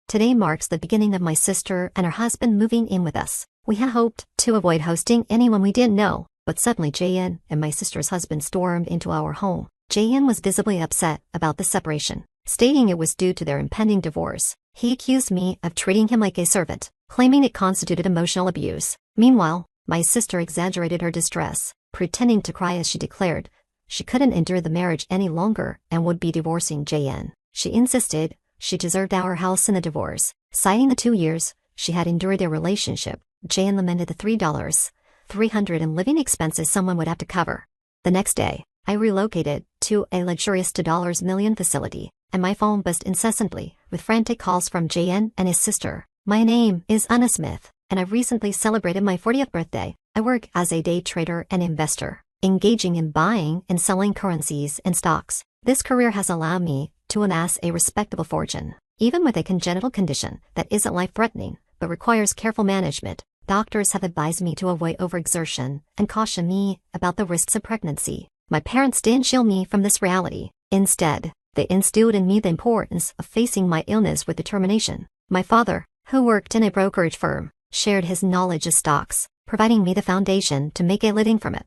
Today marks the beginning of my sister and her husband moving in with us. We had hoped to avoid hosting anyone we didn't know, but suddenly Jayan and my sister's husband stormed into our home. Jayan was visibly upset about the separation, stating it was due to their impending divorce. He accused me of treating him like a servant, claiming it constituted emotional abuse. Meanwhile, my sister exaggerated her distress, pretending to cry as she declared she couldn't endure the marriage any longer and would be divorcing Jayan. She insisted she deserved our house in the divorce, citing the 2 years she had endured their relationship. Jayan lamented the $300 in living expenses someone would have to cover. The next day, I relocated to a luxurious $2 million facility, and my phone buzzed incessantly with frantic calls from Jayan and his sister. My name is Anna Smith, and I recently celebrated my 40th birthday. I work as a day trader and investor, engaging in buying and selling currencies and stocks. This career has allowed me to amass a respectable fortune, even with a congenital condition that isn't life-threatening but requires careful management. Doctors have advised me to avoid overexertion and caution me about the risks of pregnancy. My parents didn't shield me from this reality. Instead, they instilled in me the importance of facing my illness with determination. My father, who worked in a brokerage firm, shared his knowledge of stocks, providing me the foundation to make a living from it.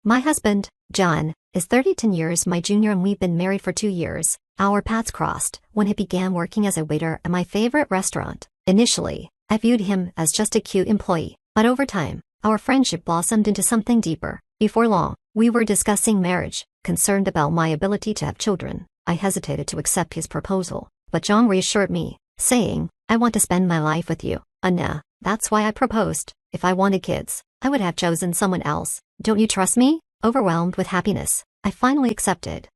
My husband, John, is 32 years my junior, and we've been married for 2 years. Our paths crossed when he began working as a waiter at my favorite restaurant. Initially, I viewed him as just a cute employee, but over time, our friendship blossomed into something deeper. Before long, we were discussing marriage. Concerned about my ability to have children, I hesitated to accept his proposal, but John reassured me, saying, "I want to spend my life with you, Anna. That's why I proposed. If I wanted kids, I would have chosen someone else. Don't you trust me?" Overwhelmed with happiness, I finally accepted.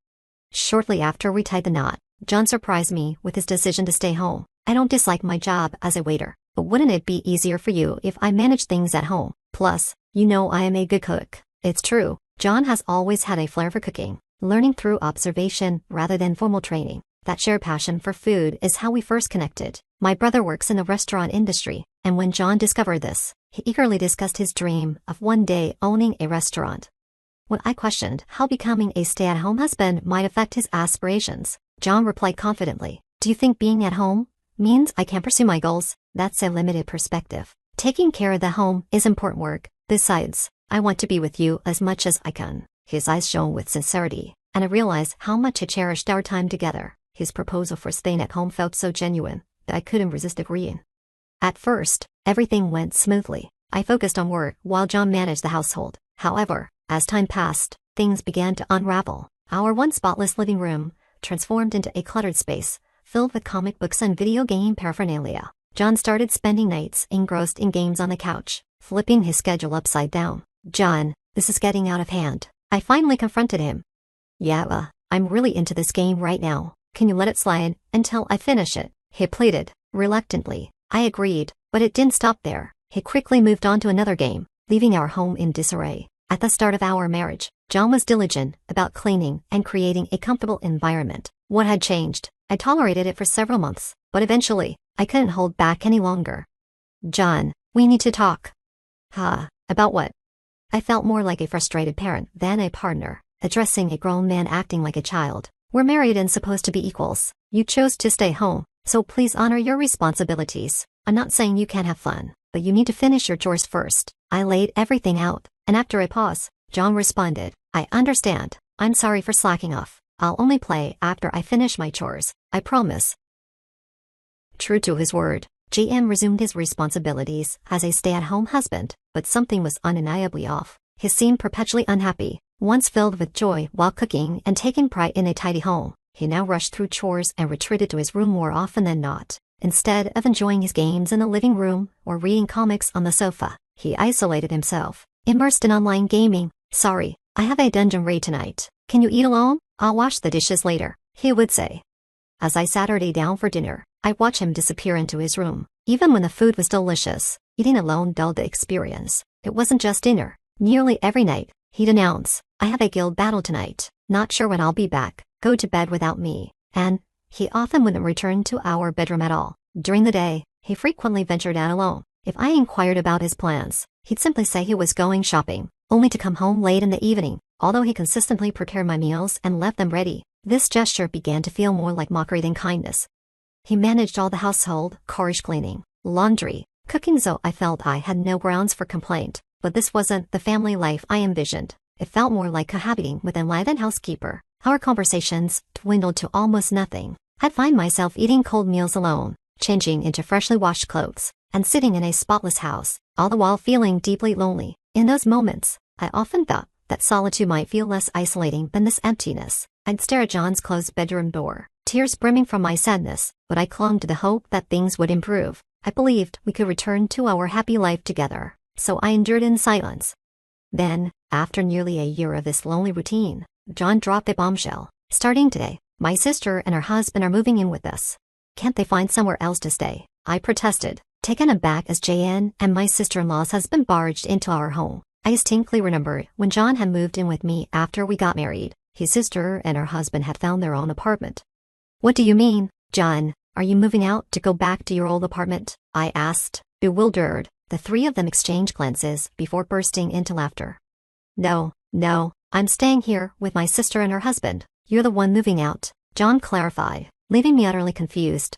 Shortly after we tied the knot, John surprised me with his decision to stay home. "I don't dislike my job as a waiter, but wouldn't it be easier for you if I managed things at home? Plus, you know I am a good cook." It's true, John has always had a flair for cooking, learning through observation rather than formal training. That shared passion for food is how we first connected. My brother works in the restaurant industry, and when John discovered this, he eagerly discussed his dream of one day owning a restaurant. When I questioned how becoming a stay-at-home husband might affect his aspirations, John replied confidently, "Do you think being at home means I can't pursue my goals? That's a limited perspective. Taking care of the home is important work. Besides, I want to be with you as much as I can." His eyes shone with sincerity, and I realized how much he cherished our time together. His proposal for staying at home felt so genuine that I couldn't resist agreeing. At first, everything went smoothly. I focused on work while John managed the household. However, as time passed, things began to unravel. Our once spotless living room transformed into a cluttered space, filled with comic books and video game paraphernalia. John started spending nights engrossed in games on the couch, flipping his schedule upside down. "John, this is getting out of hand." I finally confronted him. "Yeah, I'm really into this game right now. Can you let it slide until I finish it?" he pleaded. Reluctantly, I agreed, but it didn't stop there. He quickly moved on to another game, leaving our home in disarray. At the start of our marriage, John was diligent about cleaning and creating a comfortable environment. What had changed? I tolerated it for several months, but eventually, I couldn't hold back any longer. "John, we need to talk." About what?" I felt more like a frustrated parent than a partner, addressing a grown man acting like a child. "We're married and supposed to be equals. You chose to stay home, so please honor your responsibilities. I'm not saying you can't have fun, but you need to finish your chores first." I laid everything out, and after a pause, John responded, "I understand. I'm sorry for slacking off. I'll only play after I finish my chores, I promise." True to his word, JM resumed his responsibilities as a stay-at-home husband, but something was undeniably off. He seemed perpetually unhappy. Once filled with joy while cooking and taking pride in a tidy home, he now rushed through chores and retreated to his room more often than not. Instead of enjoying his games in the living room or reading comics on the sofa, he isolated himself, immersed in online gaming. "Sorry, I have a dungeon raid tonight. Can you eat alone? I'll wash the dishes later," he would say. As I sat down for dinner, I watched him disappear into his room. Even when the food was delicious, eating alone dulled the experience. It wasn't just dinner. Nearly every night, he'd announce, "I have a guild battle tonight. Not sure when I'll be back. Go to bed without me." And he often wouldn't return to our bedroom at all. During the day, he frequently ventured out alone. If I inquired about his plans, he'd simply say he was going shopping, only to come home late in the evening. Although he consistently prepared my meals and left them ready, this gesture began to feel more like mockery than kindness. He managed all the household, chores, cleaning, laundry, cooking, so I felt I had no grounds for complaint. But this wasn't the family life I envisioned. It felt more like cohabiting with an enlivened housekeeper. Our conversations dwindled to almost nothing. I'd find myself eating cold meals alone, changing into freshly washed clothes, and sitting in a spotless house, all the while feeling deeply lonely. In those moments, I often thought that solitude might feel less isolating than this emptiness. I'd stare at John's closed bedroom door, tears brimming from my sadness, but I clung to the hope that things would improve. I believed we could return to our happy life together, so I endured in silence. Then, after nearly a year of this lonely routine, John dropped a bombshell. Starting today, my sister and her husband are moving in with us. Can't they find somewhere else to stay? I protested, taken aback as JN and my sister-in-law's husband barged into our home. I distinctly remembered when John had moved in with me after we got married. His sister and her husband had found their own apartment. What do you mean, John? Are you moving out to go back to your old apartment? I asked, bewildered. The three of them exchanged glances before bursting into laughter. No, I'm staying here with my sister and her husband. You're the one moving out, John clarified, leaving me utterly confused.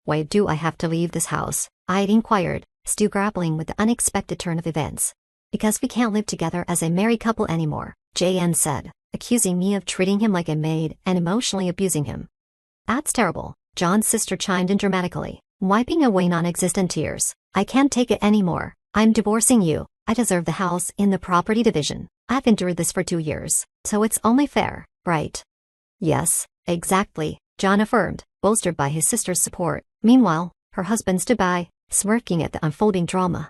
Why do I have to leave this house? I inquired, still grappling with the unexpected turn of events. Because we can't live together as a married couple anymore, JN said, accusing me of treating him like a maid and emotionally abusing him. That's terrible, John's sister chimed in dramatically, wiping away non-existent tears. I can't take it anymore. I'm divorcing you. I deserve the house in the property division. I've endured this for 2 years, so it's only fair, right? Yes, exactly, John affirmed, bolstered by his sister's support. Meanwhile, her husband stood by, smirking at the unfolding drama.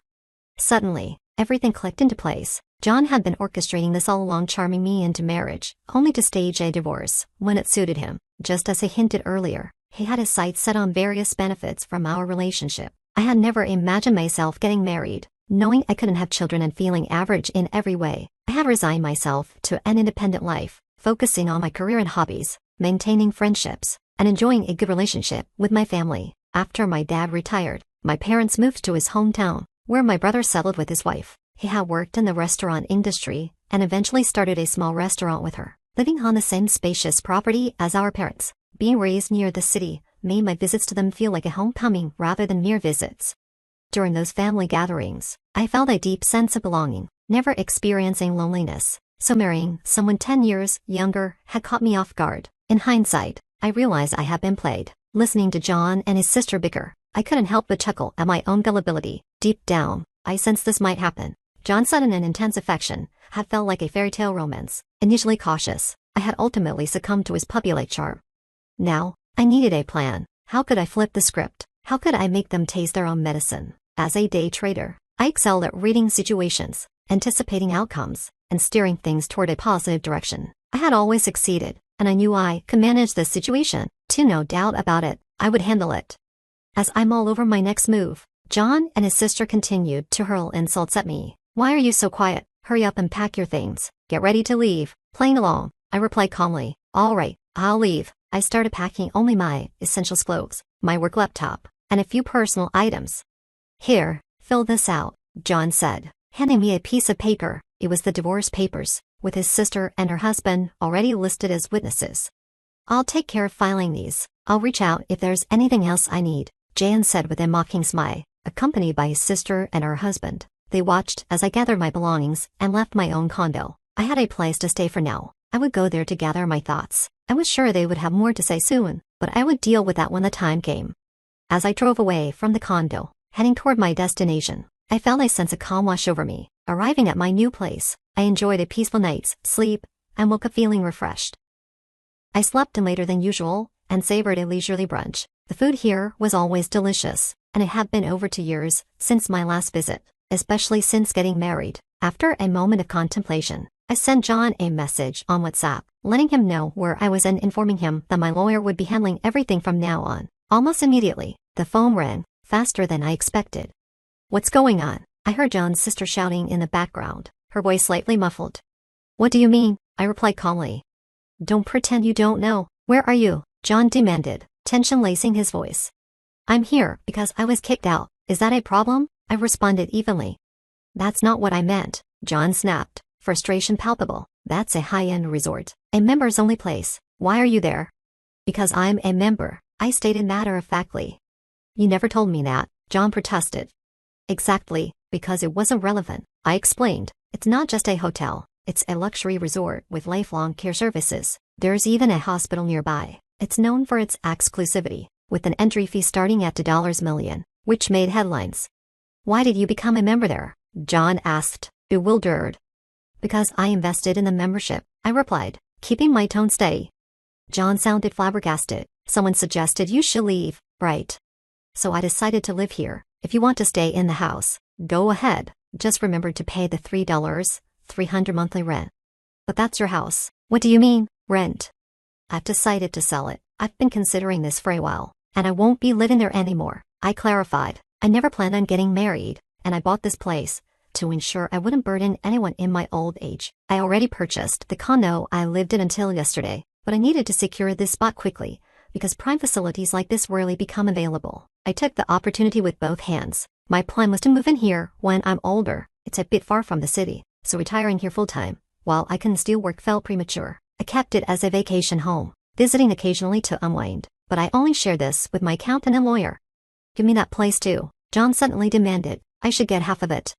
Suddenly, everything clicked into place. John had been orchestrating this all along, charming me into marriage, only to stage a divorce when it suited him. Just as he hinted earlier, he had his sights set on various benefits from our relationship. I had never imagined myself getting married, knowing I couldn't have children and feeling average in every way. I had resigned myself to an independent life, focusing on my career and hobbies, maintaining friendships, and enjoying a good relationship with my family. After my dad retired, my parents moved to his hometown, where my brother settled with his wife. He had worked in the restaurant industry and eventually started a small restaurant with her, living on the same spacious property as our parents. Being raised near the city made my visits to them feel like a homecoming rather than mere visits. During those family gatherings, I felt a deep sense of belonging, never experiencing loneliness. So marrying someone 10 years younger had caught me off guard. In hindsight, I realized I had been played. Listening to John and his sister bicker, I couldn't help but chuckle at my own gullibility. Deep down, I sensed this might happen. John's sudden and intense affection had felt like a fairy tale romance. Initially cautious, I had ultimately succumbed to his puppy-like charm. Now, I needed a plan. How could I flip the script? How could I make them taste their own medicine? As a day trader, I excelled at reading situations, anticipating outcomes, and steering things toward a positive direction. I had always succeeded, and I knew I could manage this situation. No doubt about it, I would handle it. As I mulled over my next move, John and his sister continued to hurl insults at me. Why are you so quiet? Hurry up and pack your things. Get ready to leave. Playing along, I replied calmly. All right, I'll leave. I started packing only my essentials clothes, my work laptop, and a few personal items. Here, fill this out, John said, handing me a piece of paper. It was the divorce papers, with his sister and her husband already listed as witnesses. I'll take care of filing these. I'll reach out if there's anything else I need, Jan said with a mocking smile, accompanied by his sister and her husband. They watched as I gathered my belongings and left my own condo. I had a place to stay for now. I would go there to gather my thoughts. I was sure they would have more to say soon, but I would deal with that when the time came. As I drove away from the condo, heading toward my destination, I felt a sense of calm wash over me. Arriving at my new place, I enjoyed a peaceful night's sleep and woke up feeling refreshed. I slept in later than usual and savored a leisurely brunch. The food here was always delicious, and it had been over 2 years since my last visit, especially since getting married. After a moment of contemplation, I sent John a message on WhatsApp, letting him know where I was and informing him that my lawyer would be handling everything from now on. Almost immediately, the phone rang, faster than I expected. What's going on? I heard John's sister shouting in the background, her voice slightly muffled. What do you mean? I replied calmly. Don't pretend you don't know. Where are you? John demanded, tension lacing his voice. I'm here because I was kicked out. Is that a problem? I responded evenly. That's not what I meant, John snapped, frustration palpable. That's a high-end resort, a members-only place. Why are you there? Because I'm a member. I stated matter-of-factly. You never told me that, John protested. Exactly, because it wasn't relevant, I explained. It's not just a hotel, it's a luxury resort with lifelong care services. There's even a hospital nearby. It's known for its exclusivity, with an entry fee starting at $2 million, which made headlines. Why did you become a member there? John asked, bewildered. Because I invested in the membership, I replied, keeping my tone steady. John sounded flabbergasted. Someone suggested you should leave, right? So I decided to live here. If you want to stay in the house, go ahead. Just remember to pay the $300 monthly rent. But that's your house. What do you mean, rent? I've decided to sell it. I've been considering this for a while, and I won't be living there anymore, I clarified. I never planned on getting married, and I bought this place to ensure I wouldn't burden anyone in my old age. I already purchased the condo I lived in until yesterday, but I needed to secure this spot quickly, because prime facilities like this rarely become available. I took the opportunity with both hands. My plan was to move in here when I'm older. It's a bit far from the city, so retiring here full-time, while I can still work, felt premature. I kept it as a vacation home, visiting occasionally to unwind, but I only share this with my accountant and lawyer. Give me that place too, John suddenly demanded. I should get half of it.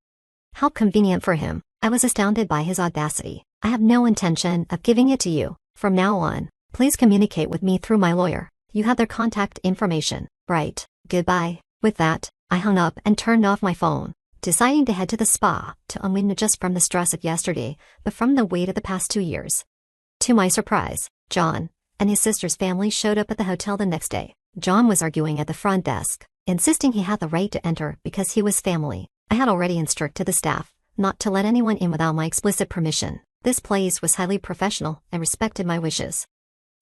How convenient for him. I was astounded by his audacity. I have no intention of giving it to you. From now on, please communicate with me through my lawyer. You have their contact information, right? Goodbye. With that, I hung up and turned off my phone, deciding to head to the spa to unwind not just from the stress of yesterday, but from the weight of the past 2 years. To my surprise, John and his sister's family showed up at the hotel the next day. John was arguing at the front desk, insisting he had the right to enter because he was family. I had already instructed the staff not to let anyone in without my explicit permission. This place was highly professional and respected my wishes.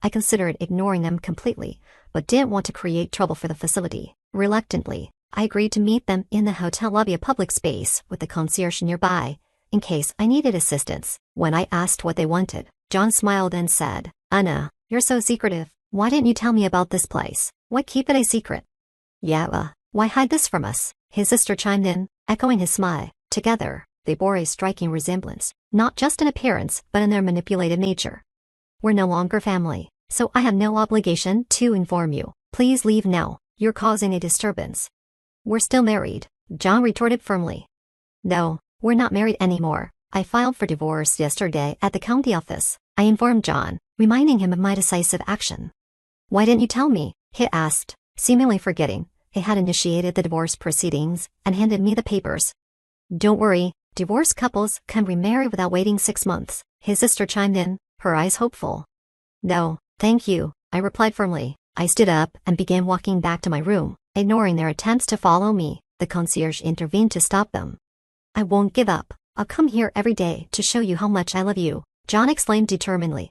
I considered ignoring them completely, but didn't want to create trouble for the facility. Reluctantly, I agreed to meet them in the hotel lobby, a public space with the concierge nearby, in case I needed assistance. When I asked what they wanted, John smiled and said, Anna, you're so secretive. Why didn't you tell me about this place? Why keep it a secret? Yeah, why hide this from us? His sister chimed in, echoing his smile. Together, they bore a striking resemblance, not just in appearance but in their manipulative nature. We're no longer family, so I have no obligation to inform you. Please leave now. You're causing a disturbance. We're still married, John retorted firmly. No, we're not married anymore. I filed for divorce yesterday at the county office, I informed John, reminding him of my decisive action. Why didn't you tell me? He asked, seemingly forgetting he had initiated the divorce proceedings and handed me the papers. Don't worry, divorced couples can remarry without waiting 6 months, his sister chimed in, her eyes hopeful. No, thank you, I replied firmly. I stood up and began walking back to my room, ignoring their attempts to follow me. The concierge intervened to stop them. I won't give up. I'll come here every day to show you how much I love you, John exclaimed determinedly.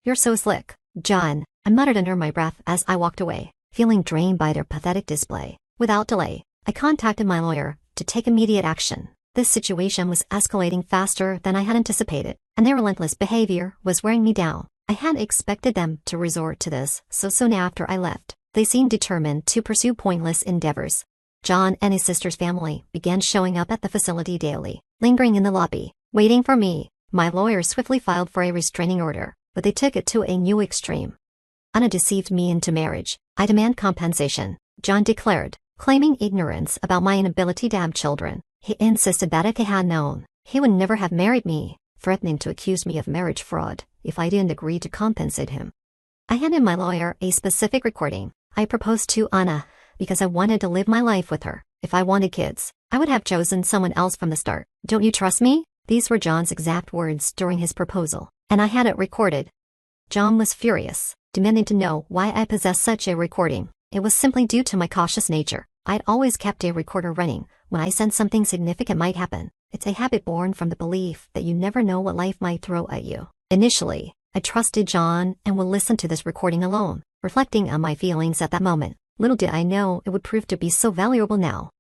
You're so slick, John, I muttered under my breath as I walked away, feeling drained by their pathetic display. Without delay, I contacted my lawyer to take immediate action. This situation was escalating faster than I had anticipated, and their relentless behavior was wearing me down. I hadn't expected them to resort to this so soon after I left. They seemed determined to pursue pointless endeavors. John and his sister's family began showing up at the facility daily, lingering in the lobby, waiting for me. My lawyer swiftly filed for a restraining order, but they took it to a new extreme. Anna deceived me into marriage. I demand compensation, John declared, claiming ignorance about my inability to have children. He insisted that if he had known, he would never have married me, threatening to accuse me of marriage fraud if I didn't agree to compensate him. I handed my lawyer a specific recording. I proposed to Anna because I wanted to live my life with her. If I wanted kids, I would have chosen someone else from the start. Don't you trust me? These were John's exact words during his proposal, and I had it recorded. John was furious, demanding to know why I possessed such a recording. It was simply due to my cautious nature. I'd always kept a recorder running when I sensed something significant might happen. It's a habit born from the belief that you never know what life might throw at you. Initially, I trusted John and would listen to this recording alone, reflecting on my feelings at that moment. Little did I know it would prove to be so valuable now.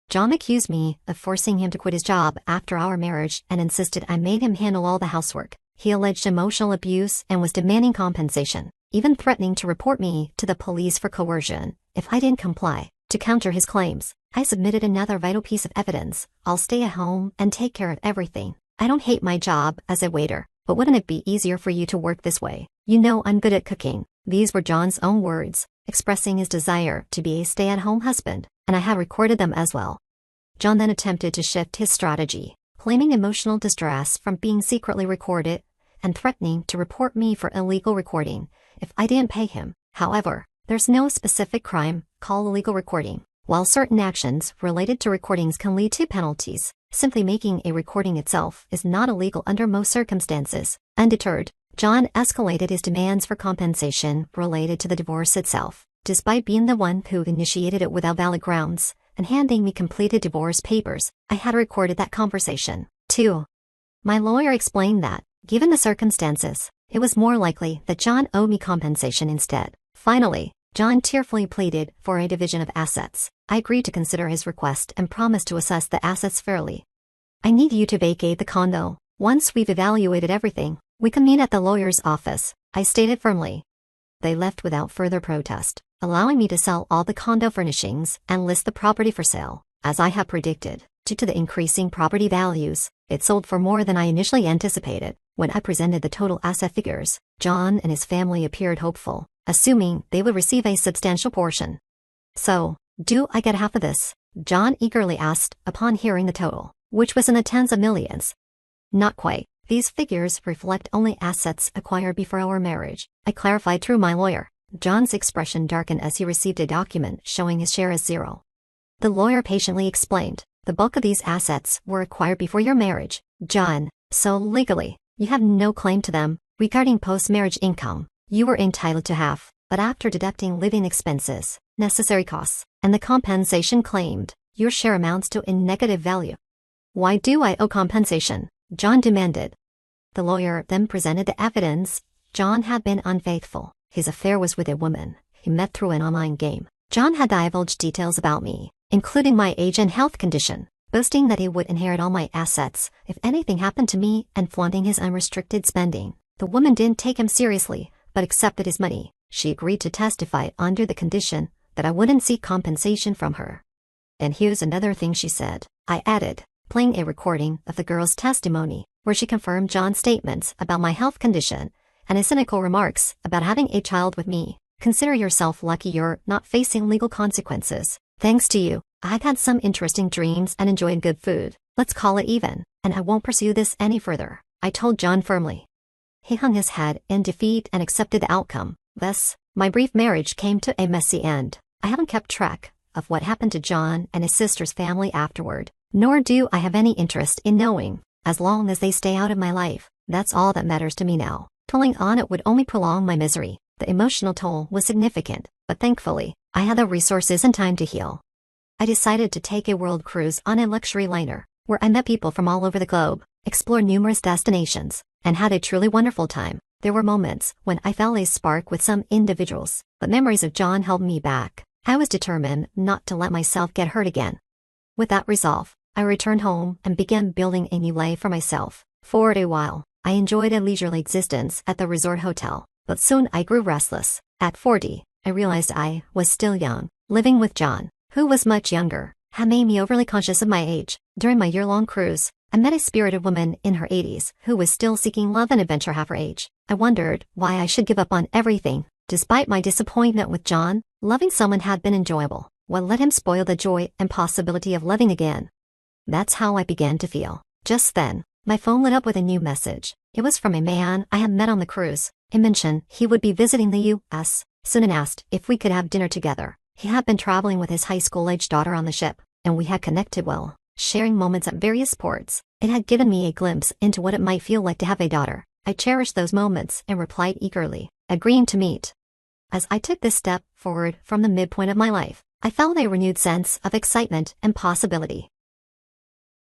John accused me of forcing him to quit his job after our marriage and insisted I made him handle all the housework. He alleged emotional abuse and was demanding compensation, even threatening to report me to the police for coercion if I didn't comply. To counter his claims, I submitted another vital piece of evidence. I'll stay at home and take care of everything. I don't hate my job as a waiter, but wouldn't it be easier for you to work this way? You know I'm good at cooking. These were John's own words, expressing his desire to be a stay-at-home husband, and I had recorded them as well. John then attempted to shift his strategy, claiming emotional distress from being secretly recorded and threatening to report me for illegal recording if I didn't pay him. However, there's no specific crime called illegal recording. While certain actions related to recordings can lead to penalties, simply making a recording itself is not illegal under most circumstances. Undeterred, John escalated his demands for compensation related to the divorce itself, despite being the one who initiated it without valid grounds and handing me completed divorce papers. I had recorded that conversation, too. My lawyer explained that, given the circumstances, it was more likely that John owed me compensation instead. Finally, John tearfully pleaded for a division of assets. I agreed to consider his request and promised to assess the assets fairly. I need you to vacate the condo. Once we've evaluated everything, we can meet at the lawyer's office, I stated firmly. They left without further protest, allowing me to sell all the condo furnishings and list the property for sale. As I had predicted, due to the increasing property values, it sold for more than I initially anticipated. When I presented the total asset figures, John and his family appeared hopeful, assuming they would receive a substantial portion. So, do I get half of this? John eagerly asked upon hearing the total, which was in the tens of millions. Not quite. These figures reflect only assets acquired before our marriage, I clarified through my lawyer. John's expression darkened as he received a document showing his share as zero. The lawyer patiently explained, the bulk of these assets were acquired before your marriage, John, so legally, you have no claim to them. Regarding post-marriage income, you were entitled to half, but after deducting living expenses, necessary costs, and the compensation claimed, your share amounts to a negative value. Why do I owe compensation? John demanded. The lawyer then presented the evidence. John had been unfaithful. His affair was with a woman he met through an online game. John had divulged details about me, including my age and health condition, boasting that he would inherit all my assets if anything happened to me and flaunting his unrestricted spending. The woman didn't take him seriously, but accepted his money. She agreed to testify under the condition that I wouldn't seek compensation from her. And here's another thing she said, I added, playing a recording of the girl's testimony, where she confirmed John's statements about my health condition and his cynical remarks about having a child with me. Consider yourself lucky you're not facing legal consequences. Thanks to you, I've had some interesting dreams and enjoyed good food. Let's call it even, and I won't pursue this any further, I told John firmly. He hung his head in defeat and accepted the outcome. Thus, my brief marriage came to a messy end. I haven't kept track of what happened to John and his sister's family afterward, nor do I have any interest in knowing. As long as they stay out of my life, that's all that matters to me now. Dwelling on it would only prolong my misery. The emotional toll was significant, but thankfully, I had the resources and time to heal. I decided to take a world cruise on a luxury liner, where I met people from all over the globe, explored numerous destinations, and had a truly wonderful time. There were moments when I felt a spark with some individuals, but memories of John held me back. I was determined not to let myself get hurt again. With that resolve, I returned home and began building a new life for myself. For a while, I enjoyed a leisurely existence at the resort hotel, but soon I grew restless. At 40, I realized I was still young. Living with John, who was much younger, had made me overly conscious of my age. During my year-long cruise, I met a spirited woman in her 80s who was still seeking love and adventure half her age. I wondered why I should give up on everything. Despite my disappointment with John, loving someone had been enjoyable. What let him spoil the joy and possibility of loving again? That's how I began to feel. Just then, my phone lit up with a new message. It was from a man I had met on the cruise. It mentioned he would be visiting the U.S. soon and asked if we could have dinner together. He had been traveling with his high school-aged daughter on the ship, and we had connected well, sharing moments at various ports. It had given me a glimpse into what it might feel like to have a daughter. I cherished those moments and replied eagerly, agreeing to meet. As I took this step forward from the midpoint of my life, I felt a renewed sense of excitement and possibility.